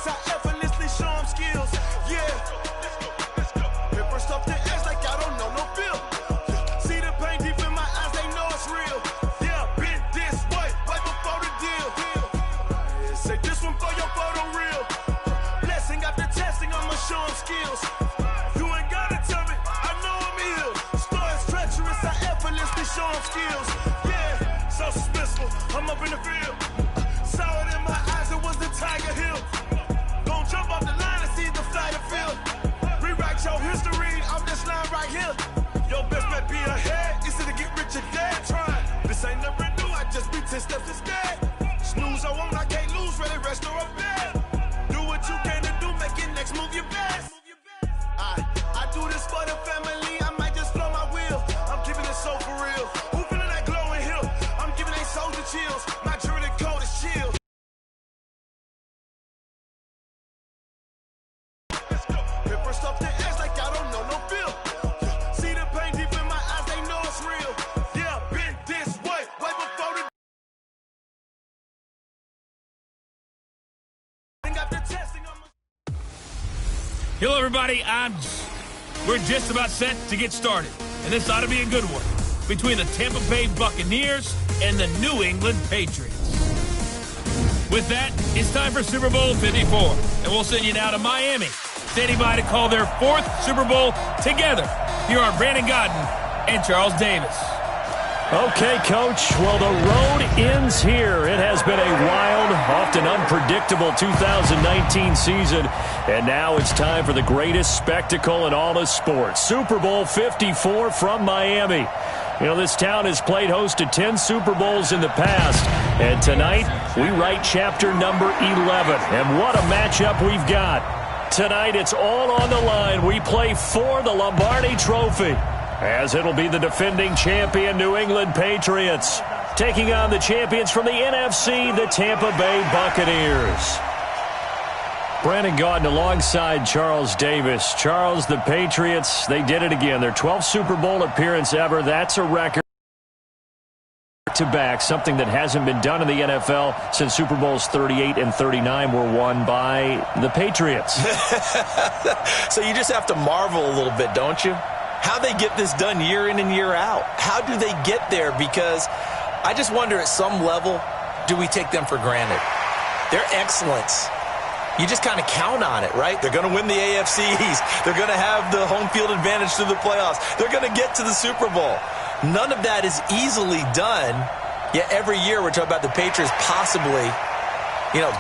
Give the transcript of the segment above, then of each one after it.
treacherous, I effortlessly show them skills. Yeah. Paper stuff the edge like I don't know no feel. See the pain deep in my eyes, they know it's real. Yeah, been this way, way before the deal. Say this one for your photo reel. Blessing after testing, I'ma show them skills. You ain't gotta tell me, I know I'm ill. Stories treacherous, I effortlessly show them skills. Yeah, so suspenseful, I'm up in the field. Saw it in my eyes, it was the Tiger Hill. Gon' jump off the line and see the flight of field. Rewrite your history off this line right here. Your best bet be ahead, easy to get rich or dead trying. This ain't never new, I just be 10 steps instead. Snooze I won't, I can't lose, ready, rest or a bed. Do what you can to do, make your next move your best. I do this for the family, I might just blow my wheel. I'm keeping it so for real. Who feeling that glowing hill? I'm giving they soldier chills. My jewelry code is chill. Paper stuff the edge like I don't know no feel. See the pain deep in my eyes, they know it's real. Yeah, been this way, way before the got the testing on my. Hello, everybody. We're just about set to get started, and this ought to be a good one between the Tampa Bay Buccaneers and the New England Patriots. With that, it's time for Super Bowl 54, and we'll send you now to Miami, standing by to call their 4th Super Bowl together. Here are Brandon Gaudin and Charles Davis. Okay, Coach. Well, the road ends here. It has been a wild, often unpredictable 2019 season, and now it's time for the greatest spectacle in all of sports. Super Bowl 54 from Miami. You know, this town has played host to 10 Super Bowls in the past, and tonight we write chapter number 11. And what a matchup we've got. Tonight it's all on the line. We play for the Lombardi Trophy, as it'll be the defending champion New England Patriots taking on the champions from the NFC, the Tampa Bay Buccaneers. Brandon Gaudin alongside Charles Davis. Charles, the Patriots, they did it again. Their 12th Super Bowl appearance ever. That's a record to back, something that hasn't been done in the NFL since Super Bowls 38 and 39 were won by the Patriots. So you just have to marvel a little bit, don't you? How they get this done year in and year out. How do they get there? Because I just wonder, at some level, do we take them for granted? Their excellence, you just kind of count on it, right? They're going to win the AFC East. They're going to have the home field advantage through the playoffs. They're going to get to the Super Bowl. None of that is easily done, yet every year we're talking about the Patriots possibly,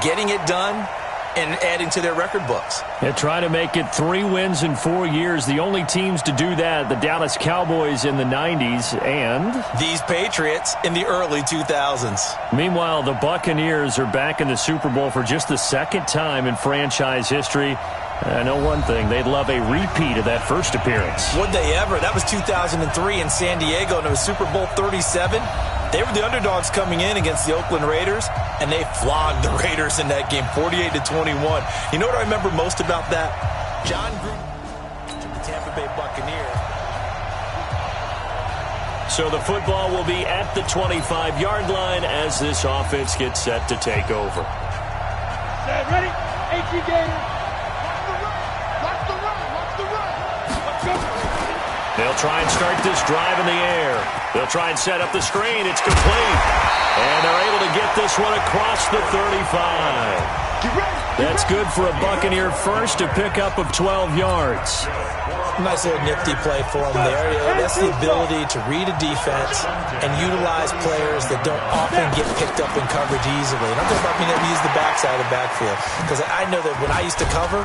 getting it done and adding to their record books. They're trying to make it 3 wins in 4 years. The only teams to do that, the Dallas Cowboys in the 90s and these Patriots in the early 2000s. Meanwhile, the Buccaneers are back in the Super Bowl for just the 2nd time in franchise history. I know one thing, they'd love a repeat of that first appearance. Would they ever? That was 2003 in San Diego, and it was Super Bowl 37. They were the underdogs coming in against the Oakland Raiders, and they flogged the Raiders in that game, 48-21. You know what I remember most about that? John Gruden to the Tampa Bay Buccaneers. So the football will be at the 25-yard line as this offense gets set to take over. Set, ready? HG Gator. Watch the run. Watch the run. Watch the run. They'll try and start this drive in the air. They'll try and set up the screen. It's complete. And they're able to get this one across the 35. That's good for a Buccaneer first, to pick up of 12 yards. Nice little nifty play for him there. That's the ability to read a defense and utilize players that don't often get picked up in coverage easily. And I'm talking about being able to use the backside of the backfield. Because I know that when I used to cover,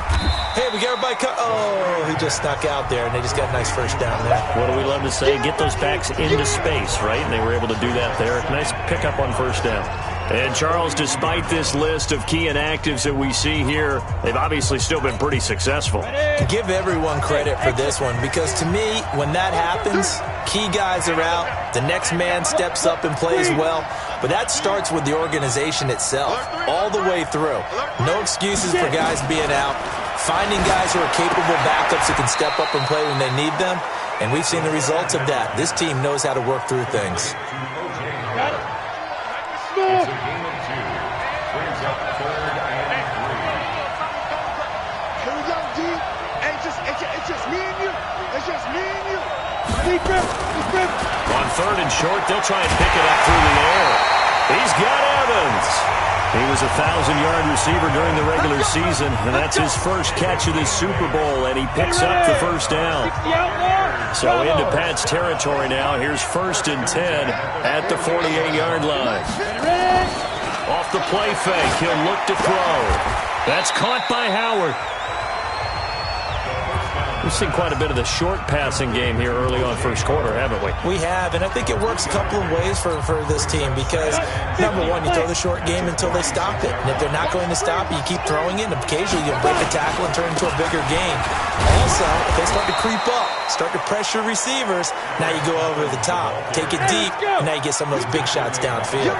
hey, we got everybody he just snuck out there, and they just got a nice first down there. What do we love to say? Get those backs into space, right? And they were able to do that there. Nice pickup on first down. And, Charles, despite this list of key inactives that we see here, they've obviously still been pretty successful. Give everyone credit for this one, because to me, when that happens, key guys are out, the next man steps up and plays well, but that starts with the organization itself, all the way through. No excuses for guys being out, finding guys who are capable backups who can step up and play when they need them, and we've seen the results of that. This team knows how to work through things. It's just me and you. It's just me and you. Deep grip. Deep grip. On third and short, they'll try and pick it up through the air. He's got Evans. He was a 1,000-yard receiver during the regular season, and that's his first catch of this Super Bowl, and he picks up the first down. So into Pat's territory now. Here's 1st and 10 at the 48-yard line. Off the play fake, he'll look to throw. That's caught by Howard. We've seen quite a bit of the short passing game here early on first quarter, haven't we? We have, and I think it works a couple of ways for this team because, number one, you throw the short game until they stop it. And if they're not going to stop it, you keep throwing it, and occasionally you break a tackle and turn it into a bigger game. Also, if they start to creep up, start to pressure receivers, now you go over the top, take it deep, and now you get some of those big shots downfield.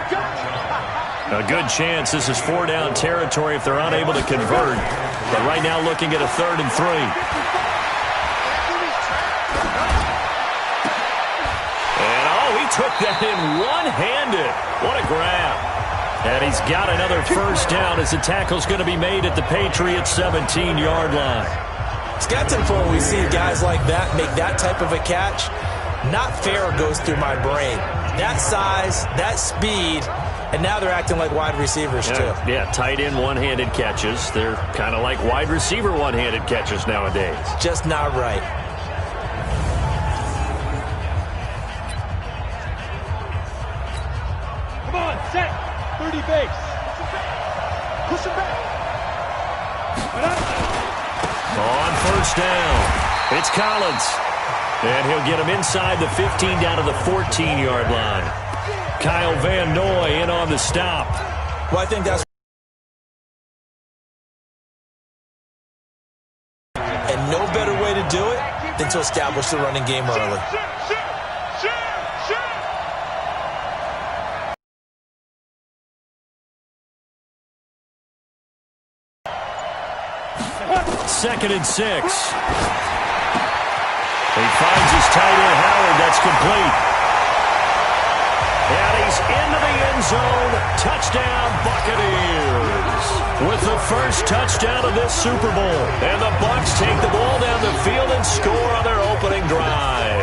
A good chance this is 4-down territory if they're unable to convert. But right now looking at a 3rd and 3. Took that in one-handed. What a grab. And he's got another first down as the tackle's going to be made at the Patriots' 17-yard line. It's got to the point where we see guys like that make that type of a catch. Not fair goes through my brain. That size, that speed, and now they're acting like wide receivers too. Yeah, tight end one-handed catches. They're kind of like wide receiver one-handed catches nowadays. Just not right. Set. 30 base. Push it back. On first down, it's Collins. And he'll get him inside the 15 down to the 14-yard line. Kyle Van Noy in on the stop. Well, I think that's... And no better way to do it than to establish the running game early. Second and 6. He finds his tight end, Howard. That's complete. And he's into the end zone. Touchdown, Buccaneers. With the first touchdown of this Super Bowl. And the Bucs take the ball down the field and score on their opening drive.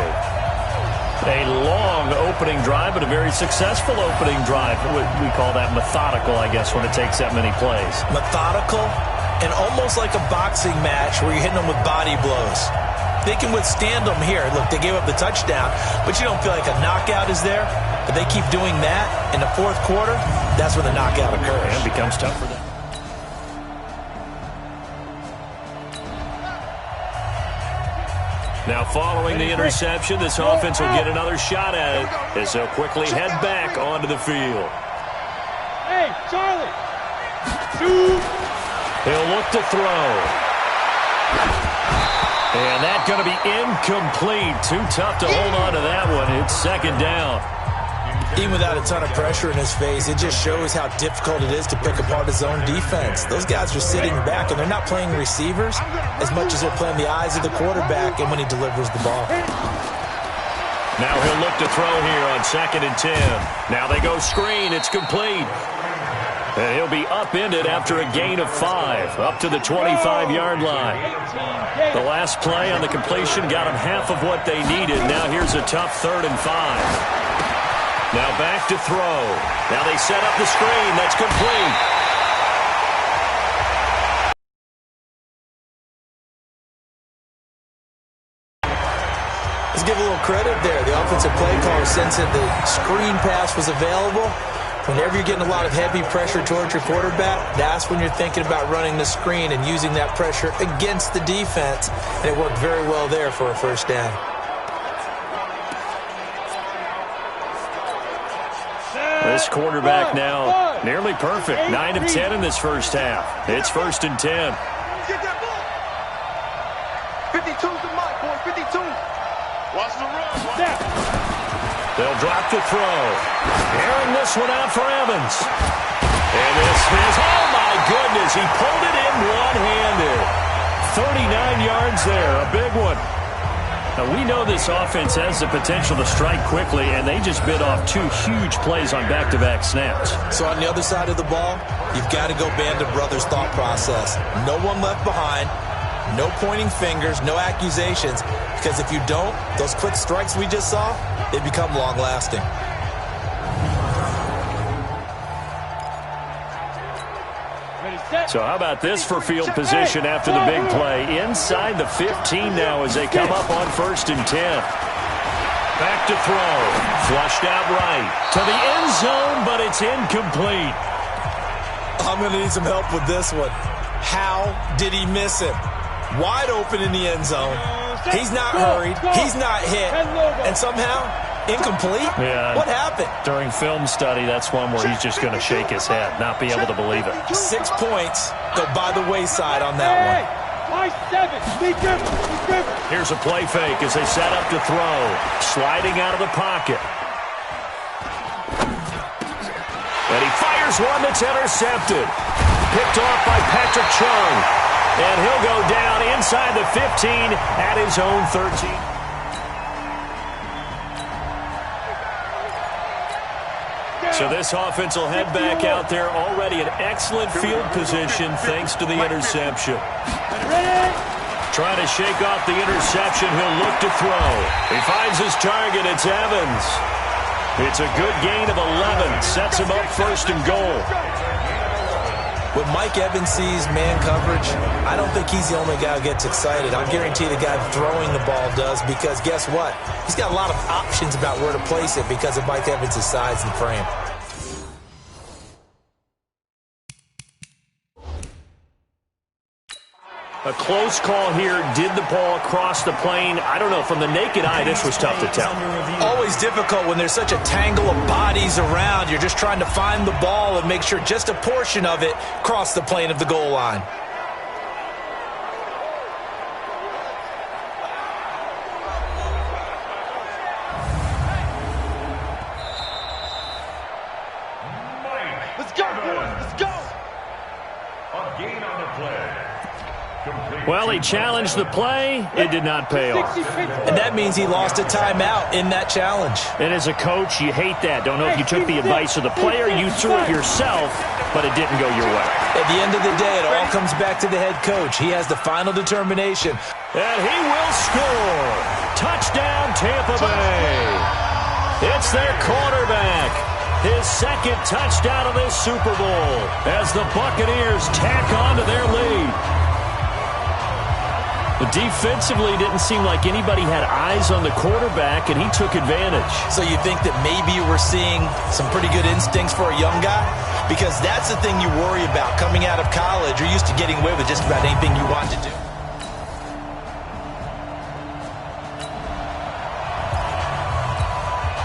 A long opening drive, but a very successful opening drive. We call that methodical, I guess, when it takes that many plays. Methodical and almost like a boxing match where you're hitting them with body blows. They can withstand them here. Look, they gave up the touchdown, but you don't feel like a knockout is there. But they keep doing that in the fourth quarter, that's when the knockout occurs. And it becomes tough for them. Now following the interception, this offense will get another shot at it as they'll quickly head back onto the field. Hey, Charlie. Shoot. He'll look to throw. And that's going to be incomplete. Too tough to hold on to that one. It's second down. Even without a ton of pressure in his face, it just shows how difficult it is to pick apart his own defense. Those guys are sitting back, and they're not playing receivers as much as they're playing the eyes of the quarterback and when he delivers the ball. Now he'll look to throw here on 2nd and 10. Now they go screen. It's complete. And he'll be upended after a gain of 5, up to the 25-yard line. The last play on the completion got him half of what they needed. Now here's a tough 3rd and 5. Now back to throw. Now they set up the screen. That's complete. Let's give a little credit there. The offensive play caller sensed that the screen pass was available. Whenever you're getting a lot of heavy pressure towards your quarterback, that's when you're thinking about running the screen and using that pressure against the defense. And it worked very well there for a first down. This quarterback now nearly perfect. 9 of 10 in this first half. It's 1st and 10. Get that ball. 52's the mark, boy. 52. Watch the run. They'll drop to throw. Airing this one out for Evans. And this is, oh my goodness, he pulled it in one-handed. 39 yards there, a big one. Now, we know this offense has the potential to strike quickly, and they just bit off 2 huge plays on back-to-back snaps. So on the other side of the ball, you've got to go Band of Brothers thought process. No one left behind. No pointing fingers, no accusations, because if you don't, those quick strikes we just saw, they become long-lasting. So how about this for field position after the big play? Inside the 15 now as they come up on 1st and 10. Back to throw. Flushed out right. To the end zone, but it's incomplete. I'm going to need some help with this one. How did he miss him? Wide open in the end zone. He's not hurried. He's not hit. And somehow, incomplete? Yeah. What happened? During film study, that's one where he's just going to shake his head, not be able to believe it. 6 points go by the wayside on that one. Here's a play fake as they set up to throw. Sliding out of the pocket. And he fires one that's intercepted. Picked off by Patrick Chung. And he'll go down inside the 15 at his own 13. So this offense will head back out there already in excellent field position thanks to the interception. Trying to shake off the interception, he'll look to throw. He finds his target, it's Evans. It's a good gain of 11, sets him up 1st and goal. When Mike Evans sees man coverage, I don't think he's the only guy who gets excited. I guarantee the guy throwing the ball does, because guess what? He's got a lot of options about where to place it because of Mike Evans' size and frame. A close call here. Did the ball cross the plane? I don't know. From the naked eye, this was tough to tell. Always difficult when there's such a tangle of bodies around. You're just trying to find the ball and make sure just a portion of it crossed the plane of the goal line. Let's go, boys. Let's go. A gain on the play. Well, he challenged the play. It did not pay off. And that means he lost a timeout in that challenge. And as a coach, you hate that. Don't know if you took the advice of the player, you threw it yourself, but it didn't go your way. At the end of the day, it all comes back to the head coach. He has the final determination. And he will score. Touchdown, Tampa Bay. It's their quarterback. His 2nd touchdown of this Super Bowl as the Buccaneers tack on to their lead. But defensively, it didn't seem like anybody had eyes on the quarterback, and he took advantage. So you think that maybe we're seeing some pretty good instincts for a young guy? Because that's the thing you worry about coming out of college. You're used to getting away with just about anything you want to do.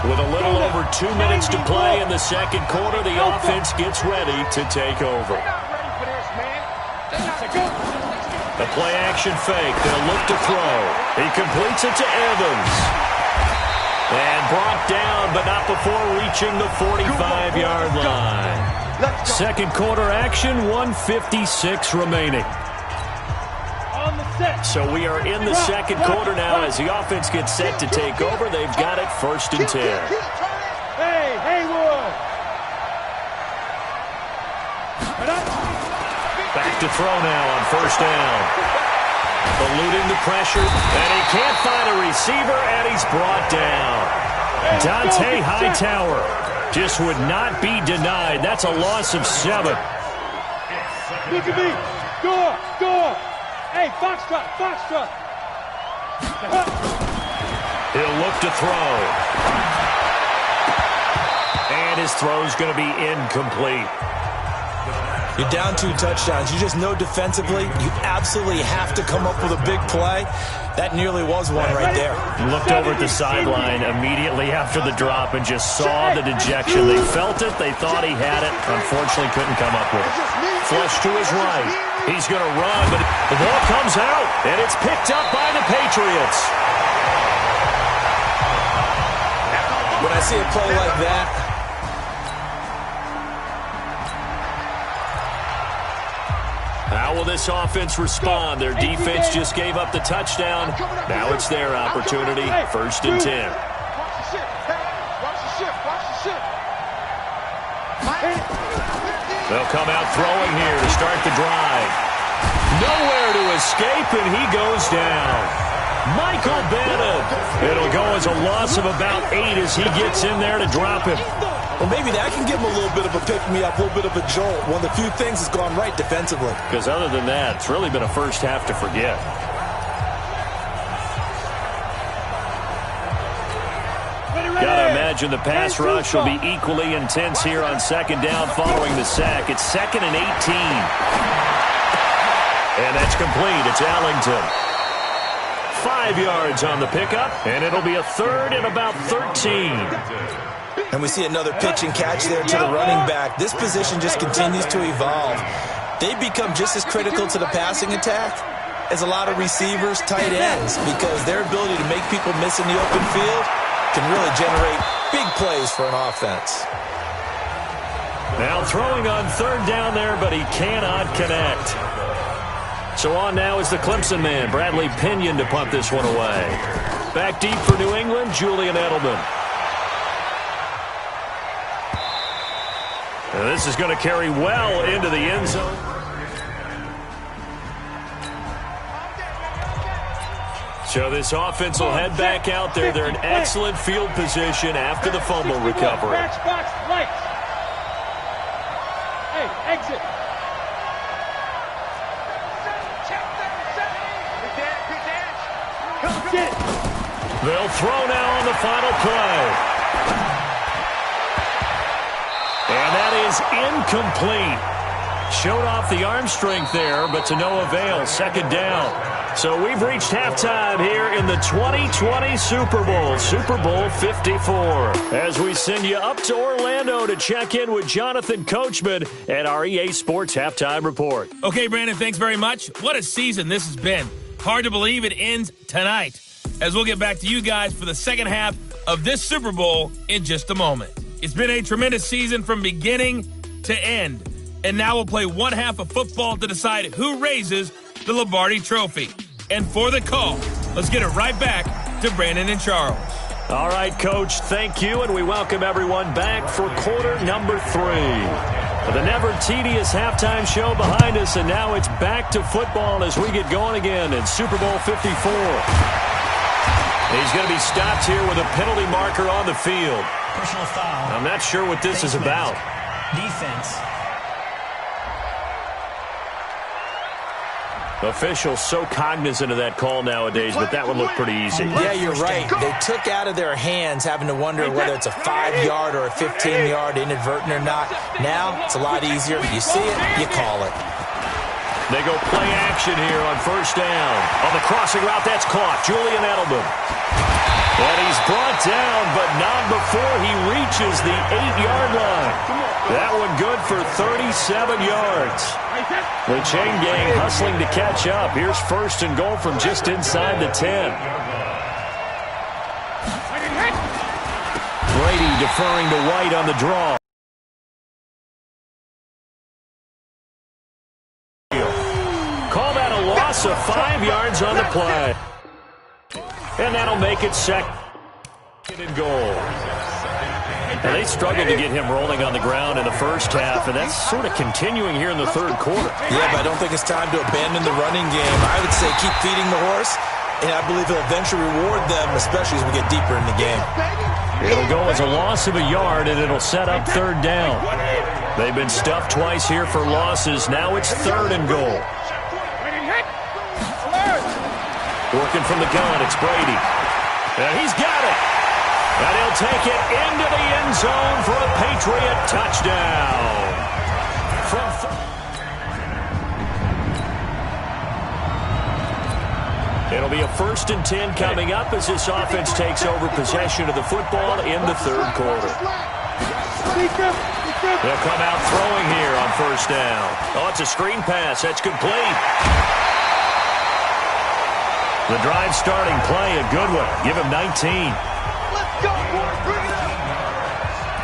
With a little over 2 minutes to play in the 2nd quarter, the offense gets ready to take over. The play-action fake. They'll look to throw. He completes it to Evans. And brought down, but not before reaching the 45-yard line. 2nd quarter action, 1:56 remaining. So we are in the 2nd quarter now as the offense gets set to take over. They've got it 1st and 10. Hey, Haywood. Back to throw now on 1st down. Eluding the pressure, and he can't find a receiver, and he's brought down. Dante Hightower just would not be denied. That's a loss of 7. Look at me. Go. Hey, Foxtrot. He'll look to throw. And his throw's going to be incomplete. You're down 2 touchdowns. You just know defensively you absolutely have to come up with a big play. That nearly was one right there. Looked over at the sideline immediately after the drop and just saw the dejection. They felt it. They thought he had it. Unfortunately, couldn't come up with it. Flush to his right. He's going to run, but the ball comes out, and it's picked up by the Patriots. When I see a play like that, how will this offense respond? Their defense just gave up the touchdown. Now it's their opportunity. 1st and 10. They'll come out throwing here to start the drive. Nowhere to escape, and he goes down. Michael Bannon. It'll go as a loss of about 8 as he gets in there to drop him. Well, maybe that can give him a little bit of a pick-me-up, a little bit of a jolt. One of the few things that's gone right defensively. Because other than that, it's really been a first half to forget. Gotta imagine the pass rush will be equally intense here on second down following the sack. It's 2nd and 18. And that's complete. It's Allington. 5 yards on the pickup, and it'll be a 3rd and about 13. And we see another pitch and catch there to the running back. This position just continues to evolve. They've become just as critical to the passing attack as a lot of receivers, tight ends, because their ability to make people miss in the open field can really generate big plays for an offense. Now throwing on 3rd down there, but he cannot connect. So on now is the Clemson man, Bradley Pinion, to punt this one away. Back deep for New England, Julian Edelman. And this is going to carry well into the end zone. So this offense will head back out there. They're in excellent field position after the fumble recovery. Hey, exit. They'll throw now on the final play. And that is incomplete. Showed off the arm strength there, but to no avail. 2nd down. So we've reached halftime here in the 2020 Super Bowl, Super Bowl 54. As we send you up to Orlando to check in with Jonathan Coachman at our EA Sports Halftime Report. Okay, Brandon, thanks very much. What a season this has been. Hard to believe it ends tonight, as we'll get back to you guys for the second half of this Super Bowl in just a moment. It's been a tremendous season from beginning to end, and now we'll play one half of football to decide who raises the Lombardi Trophy. And for the call, let's get it right back to Brandon and Charles. All right, Coach, thank you, and we welcome everyone back for quarter number 3. The never-tedious halftime show behind us, and now it's back to football as we get going again in Super Bowl 54. He's going to be stopped here with a penalty marker on the field. Personal foul. I'm not sure what this is about. Defense. Officials so cognizant of that call nowadays, but that would look pretty easy. Yeah, you're right. They took out of their hands having to wonder whether it's a 5-yard or a 15-yard inadvertent or not. Now, it's a lot easier. You see it, you call it. They go play action here on 1st down. On the crossing route, that's caught. Julian Edelman. And he's brought down, but not before he reaches the 8-yard line. That one good for 37 yards. The chain gang hustling to catch up. Here's 1st and goal from just inside the 10. Brady deferring to White on the draw. Call that a loss of 5 yards on the play. And that'll make it 2nd and goal. And they struggled to get him rolling on the ground in the first half, and that's sort of continuing here in the 3rd quarter. Yeah, but I don't think it's time to abandon the running game. I would say keep feeding the horse, and I believe he'll eventually reward them, especially as we get deeper in the game. It'll go as a loss of a yard, and it'll set up 3rd down. They've been stuffed twice here for losses. Now it's 3rd and goal. Working from the gun, it's Brady. And he's got it. And he'll take it into the end zone for a Patriot touchdown. It'll be a 1st and 10 coming up as this offense takes over possession of the football in the 3rd quarter. They'll come out throwing here on 1st down. Oh, it's a screen pass. That's complete. The drive starting play, a good one. Give him 19.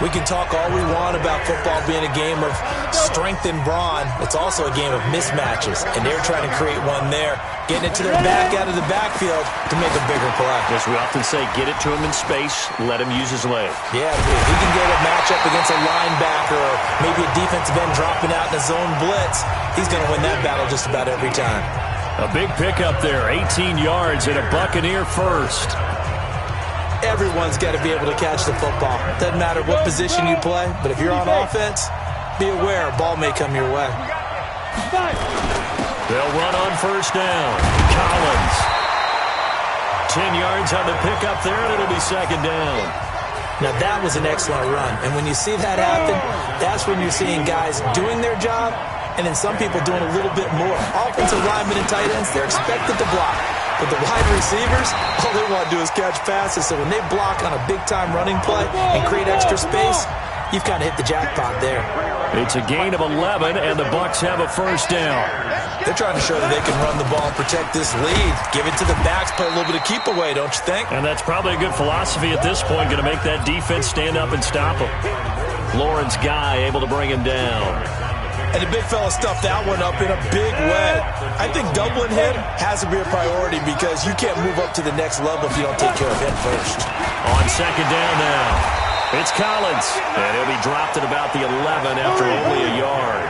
We can talk all we want about football being a game of strength and brawn. It's also a game of mismatches, and they're trying to create one there, getting it to their back out of the backfield to make a bigger play. As we often say, get it to him in space, let him use his leg. Yeah, if he can get a matchup against a linebacker or maybe a defensive end dropping out in a zone blitz, he's going to win that battle just about every time. A big pickup there, 18 yards and a Buccaneer first. Everyone's got to be able to catch the football. Doesn't matter what position you play, but if you're on offense, be aware a ball may come your way. They'll run on first down. Collins. 10 yards on the pickup there, and it'll be second down. Now, that was an excellent run. And when you see that happen, that's when you're seeing guys doing their job, and then some people doing a little bit more. Offensive linemen and tight ends, they're expected to block. But the wide receivers, all they want to do is catch passes. So when they block on a big-time running play and create extra space, you've kind of hit the jackpot there. It's a gain of 11, and the Bucs have a first down. They're trying to show that they can run the ball and protect this lead. Give it to the backs, play a little bit of keep away, don't you think? And that's probably a good philosophy at this point, going to make that defense stand up and stop him. Lawrence Guy able to bring him down. And the big fella stuffed that one up in a big way. I think doubling him has to be a priority because you can't move up to the next level if you don't take care of him first. On second down now, it's Collins. And he'll be dropped at about the 11 after only a yard.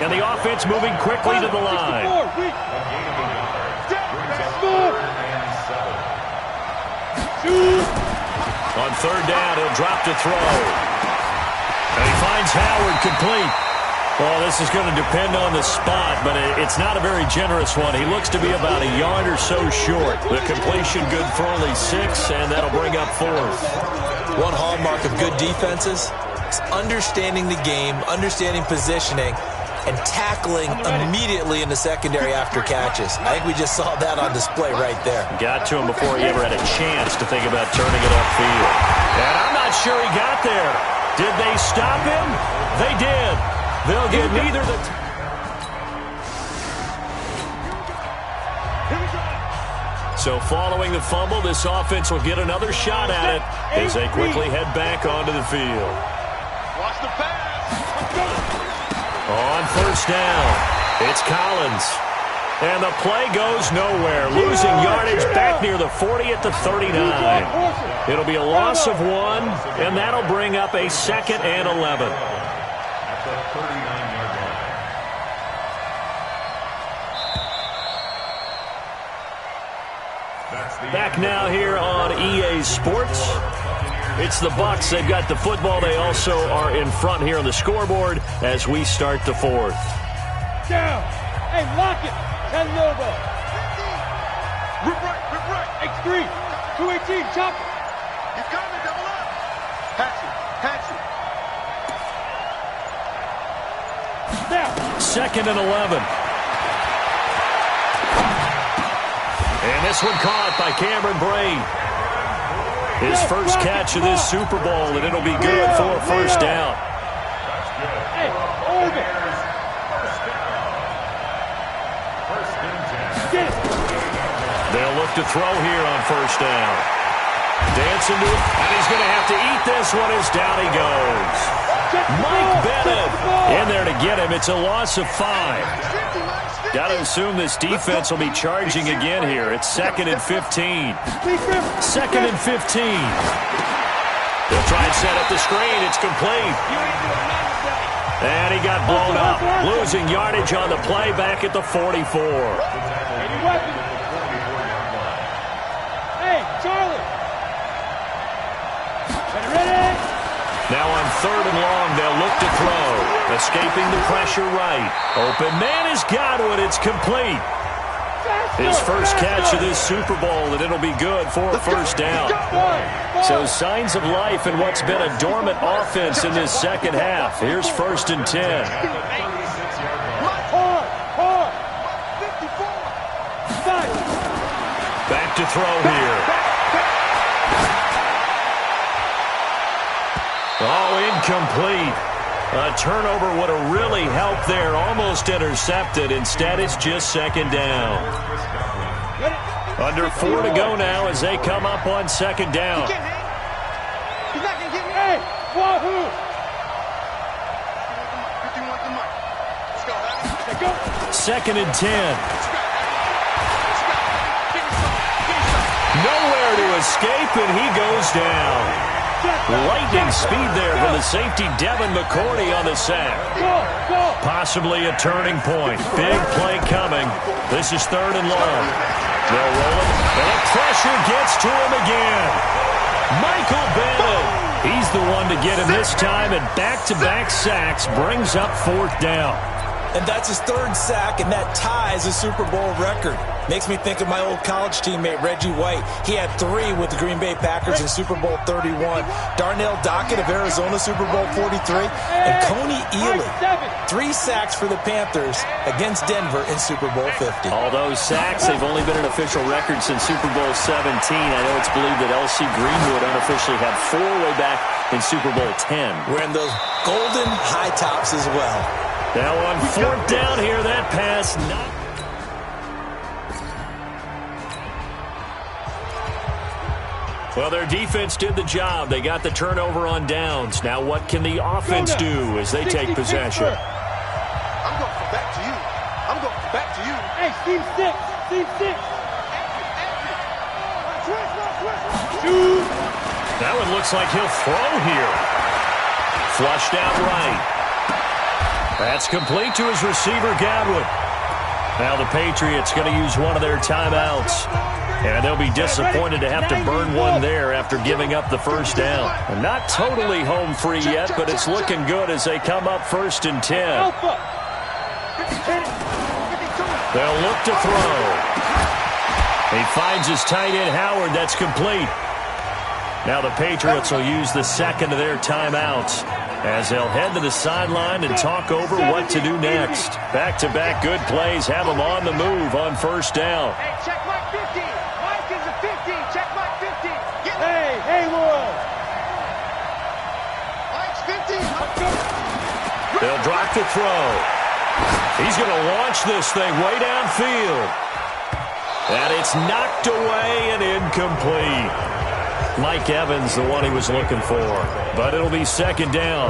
And the offense moving quickly to the line. On third down, he'll drop to throw. And he finds Howard complete. Well, this is going to depend on the spot, but it's not a very generous one. He looks to be about a yard or so short. The completion good for only 6, and that'll bring up fourth. One hallmark of good defenses is understanding the game, understanding positioning, and tackling immediately in the secondary after catches. I think we just saw that on display right there. Got to him before he ever had a chance to think about turning it upfield. And I'm not sure he got there. Did they stop him? They did. They'll get neither the... So following the fumble, this offense will get another shot at it as they quickly head back onto the field. Watch the pass. On first down, it's Collins. And the play goes nowhere, losing yardage back near the 40 at the 39. It'll be a loss of 1, and that'll bring up a second and 11. Back now here on EA Sports. It's the Bucs. They've got the football. They also are in front here on the scoreboard as we start the fourth. Down. Hey, lock it. 10 elbow. Rip right. X3. 218. Chop it. He's coming. Double up. Patch it. Now. Second and 11. And this one caught by Cameron Braid. His first catch of this Super Bowl, and it'll be good for a first down. Hey, over. They'll look to throw here on first down. Dancing to it, and he's going to have to eat this one as down he goes. Mike Bennett in there to get him. It's a loss of 5. Got to assume this defense will be charging again here. It's 2nd and 15. 2nd and 15. They'll try and set up the screen. It's complete. And he got blown up. Losing yardage on the play back at the 44. Hey, Charlie. Ready? Now on 3rd and long, they'll look to throw. Escaping the pressure right. Open man has got one. It's complete. His first catch of this Super Bowl, and it'll be good for a first down. So signs of life in what's been a dormant offense in this second half. Here's 1st and 10. Back to throw here. Oh, incomplete. A turnover would have really helped there. Almost intercepted. Instead, it's just 2nd down. Under 4 to go now as they come up on 2nd down. He's not going to get me. Hey! Wahoo! 51 to Mike. Let's go, Let's go. 2nd and 10. Nowhere to escape, and he goes down. Lightning speed there from the safety, Devin McCourty, on the sack. Possibly a turning point. Big play coming. This is 3rd and long. They'll roll it, and the pressure gets to him again. Michael Bennett. He's the one to get him this time, and back-to-back sacks brings up 4th down. And that's his 3rd sack, and that ties a Super Bowl record. Makes me think of my old college teammate, Reggie White. He had 3 with the Green Bay Packers in Super Bowl 31. Darnell Dockett of Arizona, Super Bowl 43. And Coney Ealy, 3 sacks for the Panthers against Denver in Super Bowl 50. All those sacks, they've only been an official record since Super Bowl 17. I know it's believed that L.C. Greenwood unofficially had 4 way back in Super Bowl 10. Wearing those golden high tops as well. Now on 4th down here, that pass not. Well, their defense did the job. They got the turnover on downs. Now what can the offense do as they take possession? I'm going to back to you. I'm going to back to you. Hey, Steve 6. Steve 6. Shoot. That one looks like he'll throw here. Flushed out right. That's complete to his receiver, Godwin. Now the Patriots going to use one of their timeouts. And they'll be disappointed to have to burn one there after giving up the 1st down. And not totally home free yet, but it's looking good as they come up 1st and 10. They'll look to throw. He finds his tight end, Howard. That's complete. Now the Patriots will use the 2nd of their timeouts as they'll head to the sideline and talk over what to do next. Back-to-back good plays have them on the move on 1st down. Hey, check Mike 50. Mike is a 50. Check Mike 50. Hey, Haywood. Mike's 50. They'll drop the throw. He's going to launch this thing way downfield. And it's knocked away and incomplete. Mike Evans, the one he was looking for. But it'll be 2nd down.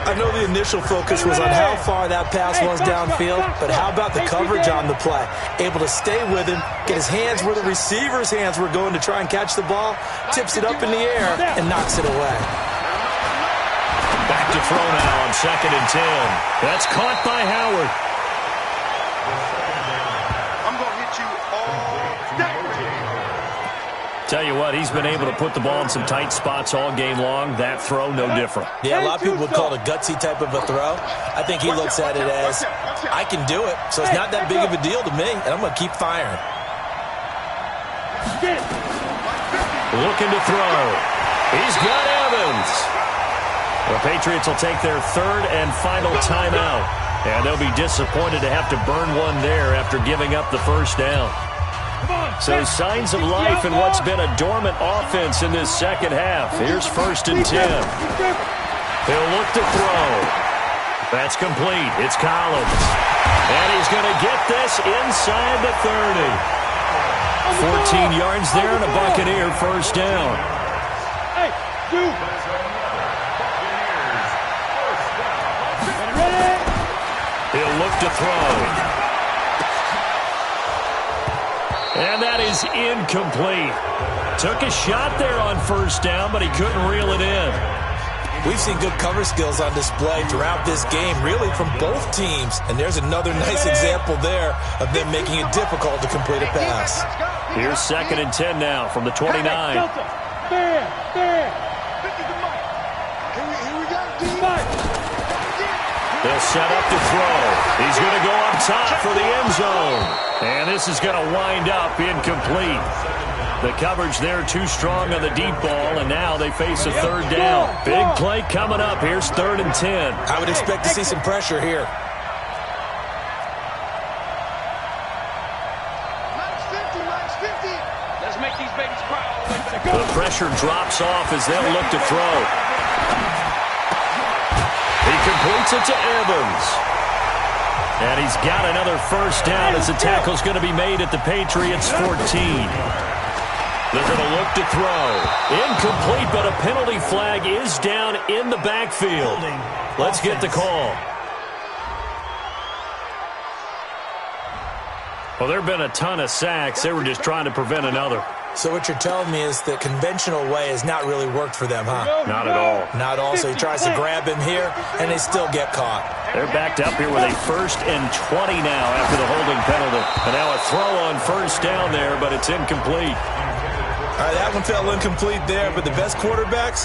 I know the initial focus was on how far that pass was downfield, but how about the coverage on the play? Able to stay with him, get his hands where the receiver's hands were going to try and catch the ball, tips it up in the air, and knocks it away. Back to throw now on 2nd and 10. That's caught by Howard. I'm going to hit you all day. Tell you what, he's been able to put the ball in some tight spots all game long. That throw, no different. Yeah, a lot of people would call it a gutsy type of a throw. I think he looks at it as, I can do it, so it's not that big of a deal to me, and I'm going to keep firing. Looking to throw. He's got Evans. The Patriots will take their 3rd and final timeout, and they'll be disappointed to have to burn one there after giving up the 1st down. So signs of life in what's been a dormant offense in this 2nd half. Here's 1st and 10. He'll look to throw. That's complete. It's Collins. And he's going to get this inside the 30. 14 yards there and a Buccaneer 1st down. Hey, dude. He'll look to throw. And that is incomplete. Took a shot there on 1st down, but he couldn't reel it in. We've seen good cover skills on display throughout this game, really from both teams. And there's another nice example there of them making it difficult to complete a pass. Here's 2nd and 10 now from the 29. They'll set up to throw. He's going to go up top for the end zone. And this is going to wind up incomplete. The coverage there too strong on the deep ball, and now they face a 3rd down. Big play coming up. Here's 3rd and 10. I would expect to see some pressure here. Let's make these babies cry all the way back. The pressure drops off as they'll look to throw. He completes it to Evans. And he's got another 1st down as the tackle's going to be made at the Patriots' 14. They're going to look to throw. Incomplete, but a penalty flag is down in the backfield. Let's get the call. Well, there have been a ton of sacks. They were just trying to prevent another. So what you're telling me is the conventional way has not really worked for them, huh? Not at all. Not at all. So he tries to grab him here, and they still get caught. They're backed up here with a 1st and 20 now after the holding penalty. And now a throw on 1st down there, but it's incomplete. All right, that one fell incomplete there, but the best quarterbacks,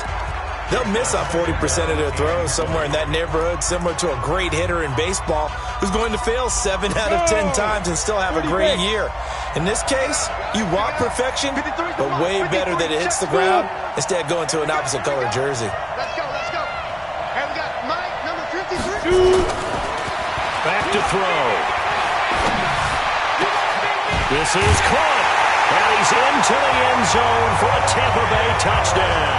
they'll miss on 40% of their throws somewhere in that neighborhood, similar to a great hitter in baseball who's going to fail 7 out of 10 times and still have a great year. In this case, you want perfection, but way better that it hits the ground instead of going to an opposite color jersey. Let's go, let's go. And we got Mike, number 53. Back to throw. This is caught. And he's into the end zone for a Tampa Bay touchdown.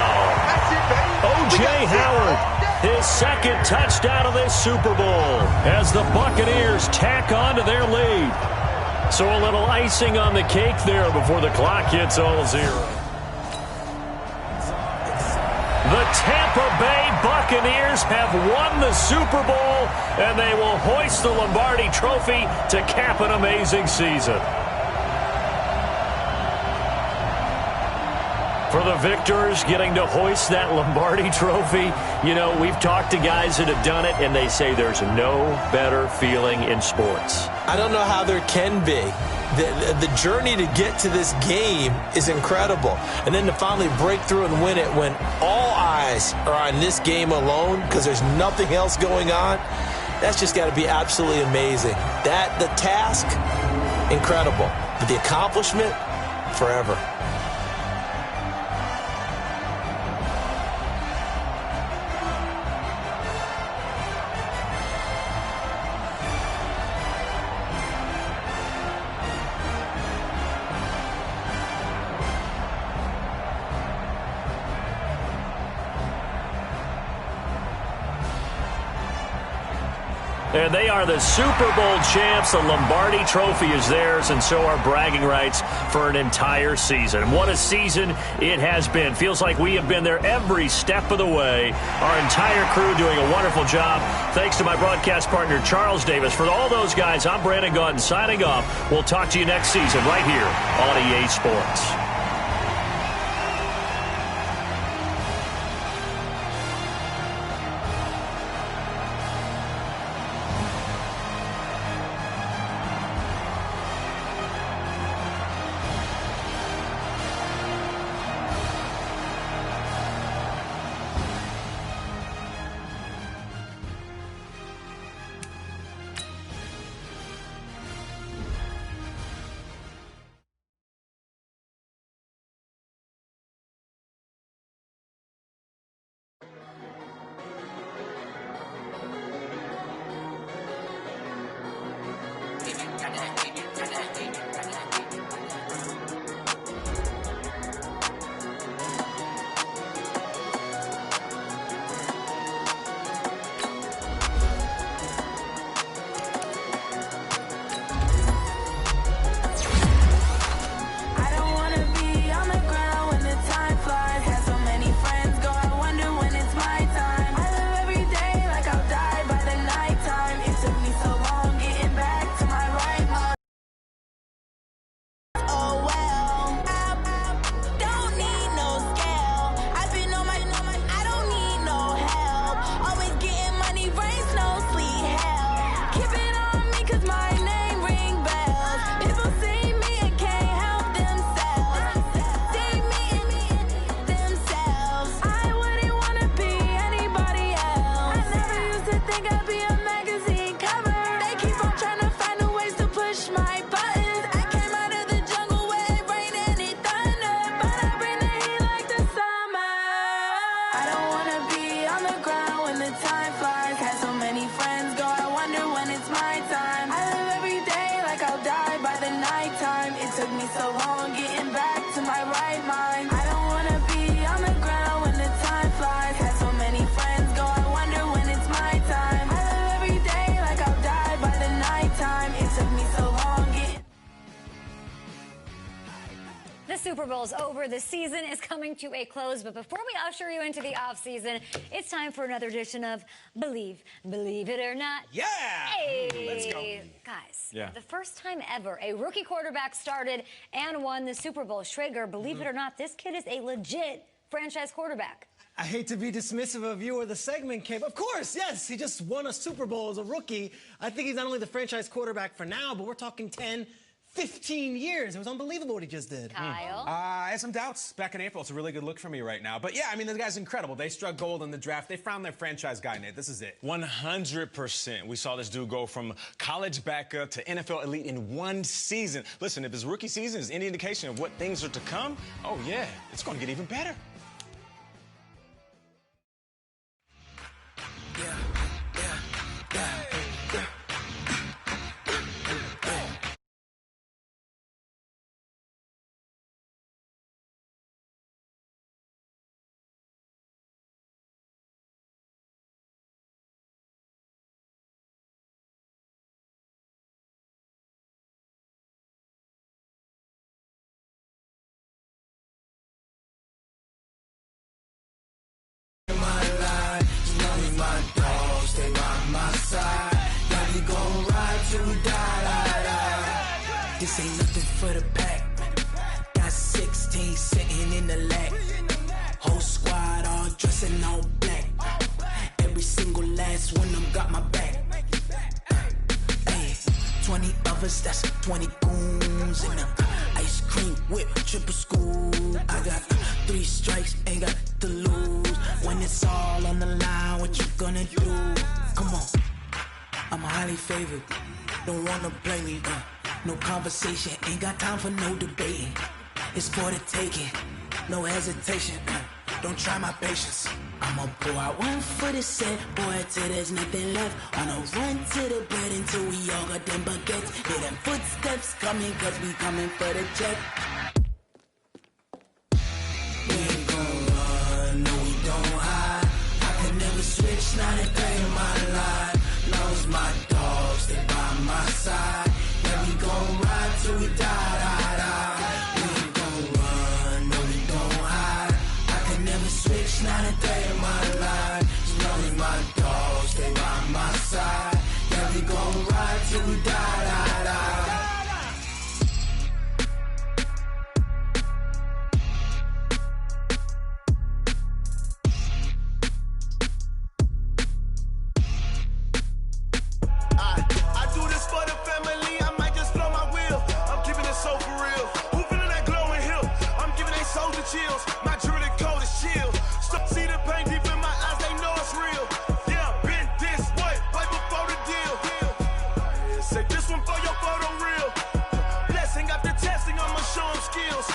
O.J. Howard, his 2nd touchdown of this Super Bowl as the Buccaneers tack on to their lead. So a little icing on the cake there before the clock hits all 0. The Tampa Bay Buccaneers have won the Super Bowl, and they will hoist the Lombardi Trophy to cap an amazing season. For the victors getting to hoist that Lombardi Trophy, you know, we've talked to guys that have done it, and they say there's no better feeling in sports. I don't know how there can be. The journey to get to this game is incredible. And then to finally break through and win it when all eyes are on this game alone because there's nothing else going on, that's just got to be absolutely amazing. The task, incredible. But the accomplishment, forever. And they are the Super Bowl champs. The Lombardi Trophy is theirs, and so are bragging rights for an entire season. What a season it has been. Feels like we have been there every step of the way. Our entire crew doing a wonderful job. Thanks to my broadcast partner, Charles Davis. For all those guys, I'm Brandon Gaudin signing off. We'll talk to you next season right here on EA Sports. Super Bowl's over. The season is coming to a close. But before we usher you into the offseason, it's time for another edition of Believe It or Not. Yeah! Hey! Let's go. Guys, Yeah. the first time ever a rookie quarterback started and won the Super Bowl. Schrager, believe it or not, this kid is a legit franchise quarterback. I hate to be dismissive of you or the segment, Kate. Of course, yes, he just won a Super Bowl as a rookie. I think he's not only the franchise quarterback for now, but we're talking 10, 15 years. It was unbelievable what he just did. Kyle? I had some doubts back in April. It's a really good look for me right now. But yeah, I mean, the guy's incredible. They struck gold in the draft. They found their franchise guy, Nate. This is it. 100%. We saw this dude go from college backup to NFL elite in one season. Listen, if his rookie season is any indication of what things are to come, oh yeah, it's going to get even better. This ain't nothing for the pack. Got 16 sitting in the lap. Whole squad all dressing all black. Every single last one of them got my back. Hey, 20 of us, that's 20 goons in the ice cream whip, triple scoop. I got 3 strikes, ain't got to lose. When it's all on the line, what you gonna do? Come on, I'm highly favored. Don't wanna play me, no conversation, ain't got time for no debating. It's for the taking, no hesitation. Don't try my patience. I'ma pour out one for the set, boy, till there's nothing left. On a run to the bread until we all got them baguettes. Hear them footsteps coming, cause we coming for the check. We ain't gon' run, no we don't hide. I can never switch, not a day in my life. Long as my dogs, they by my side. Yeah, we gon' ride till we die. We ain't gon' run, no we don't hide. I can never switch, not a day in my life. As long as my dogs, they by my side. Yeah, we gon' ride till we die. I do this for the family, I might just blow my wheel. I'm keeping it so for real. Who feeling that glowing hill? I'm giving they soldier chills. My jewelry coat is chill. See the pain deep in my eyes, they know it's real. Yeah, been this way, right before the deal. Say this one for your photo real. Blessing after testing, I'ma show them skills.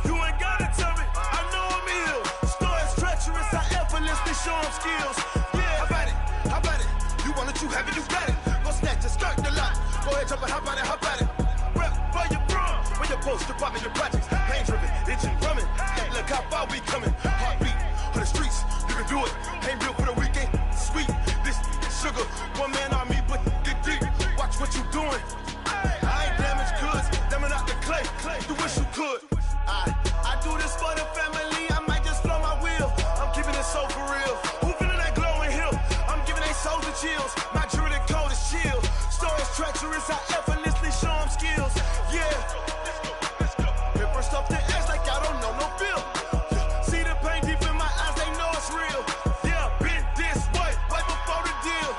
You ain't gotta tell me, I know I'm ill. Stories treacherous, I effortlessly show them skills. Yeah, how about it? You want it, you have it, you got it. Go snatch it, skirt the lot. Go ahead, jump it, how about it? Rep for your brum, for your post, department, your projects. Pain driven, itching, drumming. Look how far we coming. Heartbeat for the streets, you can do it. Ain't built for the weekend, sweet. This sugar, one man army, but get deep. Watch what you doing. I ain't damaged goods, damn out the clay. You wish you could. I do this for the family, I might just blow my wheel. I'm keeping it so for real. Who feeling that glowing hill? I'm giving they soldier chills. My jewelry coat is chill. Stories treacherous, I effortlessly show them skills. Yeah. Paper stuff the edge like I don't know no feel. See the pain deep in my eyes, they know it's real. Yeah, been this way, right before the deal.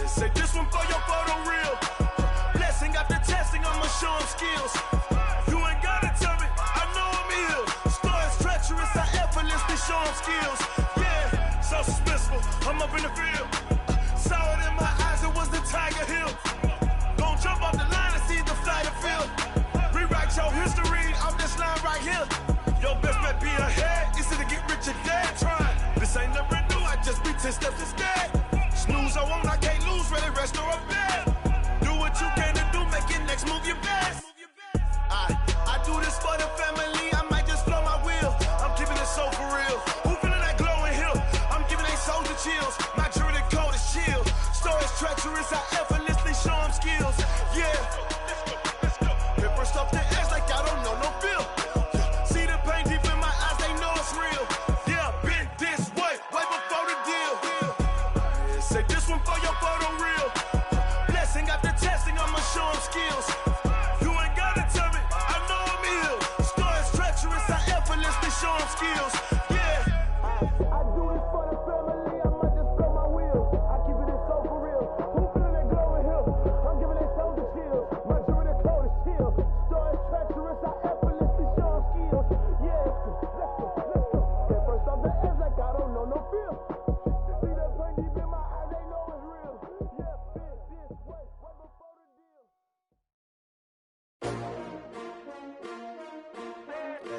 Say this one for your photo real. Blessing after testing, I'ma show them skills. You ain't gotta tell me, I know I'm ill. Stories treacherous, I effortlessly show them skills. Yeah, so suspenseful, I'm up in the field. Saw it in my eyes, it was the Tiger Hill. Gon' jump off the line and see the flight of field. Rewrite your history off this line right here. Your best bet be ahead, easy to get rich or dead trying. This ain't never new, I just be 10 steps instead. Snooze I won't, I can't lose, ready, rest or a bed. Do what you can to do, make your next move your best. I do this for the family, I might just blow my wheel. I'm keeping it so for real. Who feeling that glowing hill? I'm giving they soldier chills. My jewelry coat is chill. Stories treacherous, I effortlessly show them skills. Yeah. Paper stuff the edge like I don't know no feel. skills. You ain't gotta tell me, I know I'm ill. Stories treacherous, I effortlessly show them skills. Yeah. I do this for the family, I might just blow my wheel. I keep it so for real. Who feeling that glowing hill? I'm giving it soldier chills. My jewelry the coldest chill. Stories treacherous, I effortlessly show them skills. Yeah, let's go. Get first off the edge like I don't know no feel. See that pain deep in my eyes, they know it's real. Yeah, been this way, right before the deal.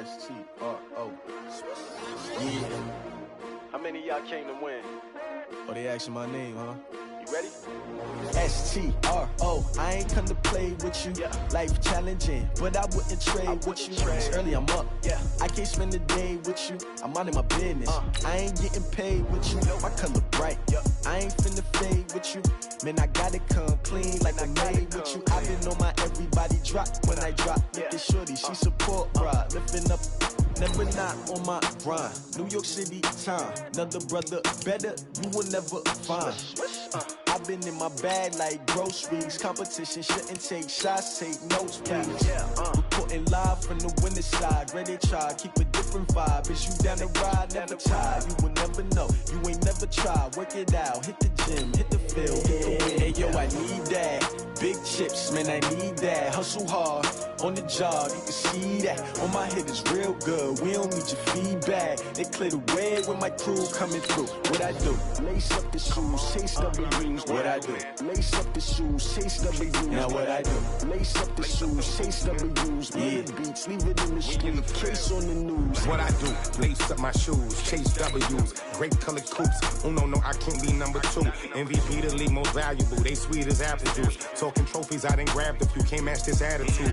S-T-R-O. Yeah. How many of y'all came to win? Oh, they asking my name, huh? You ready? S-T-R-O. I ain't come to play with you. Life challenging, but I wouldn't trade with you. It's early, I'm up. I can't spend the day with you. I'm out of my business. I ain't getting paid with you. My color bright. I ain't finna fade with you. Man, I gotta come clean like I made with you. I've been on my everybody drop when I drop. Look at shorty, she support ride. Lifting up, never not on my grind. New York City time. Another brother better, you will never find. I've been in my bag like groceries. Competition shouldn't take shots, take notes, please. Reporting live from the winter side. Ready to try, keep a different vibe. Is you down the ride, never tired. You will never know, you ain't never tried. Work it out, hit the gym, hit the field, hit the win. Hey yo, I need that. Big chips, man, I need that. Hustle hard, on the job, you can see that. On my head is real good, we don't need your feedback. They clear the way when my crew coming through. What I do? Lace up the shoes, chase W's. What I do? Lace up the shoes, chase W's. Now what I do? Lace up the shoes, chase W's. Yeah, beats, leave it in the street, case on the news. What I do? Lace up my shoes, chase W's. Great colored coops. Oh no, I can't be number 2. MVP the league most valuable. They sweet as apple juice. Talking trophies, I done grabbed a few. Can't match this attitude.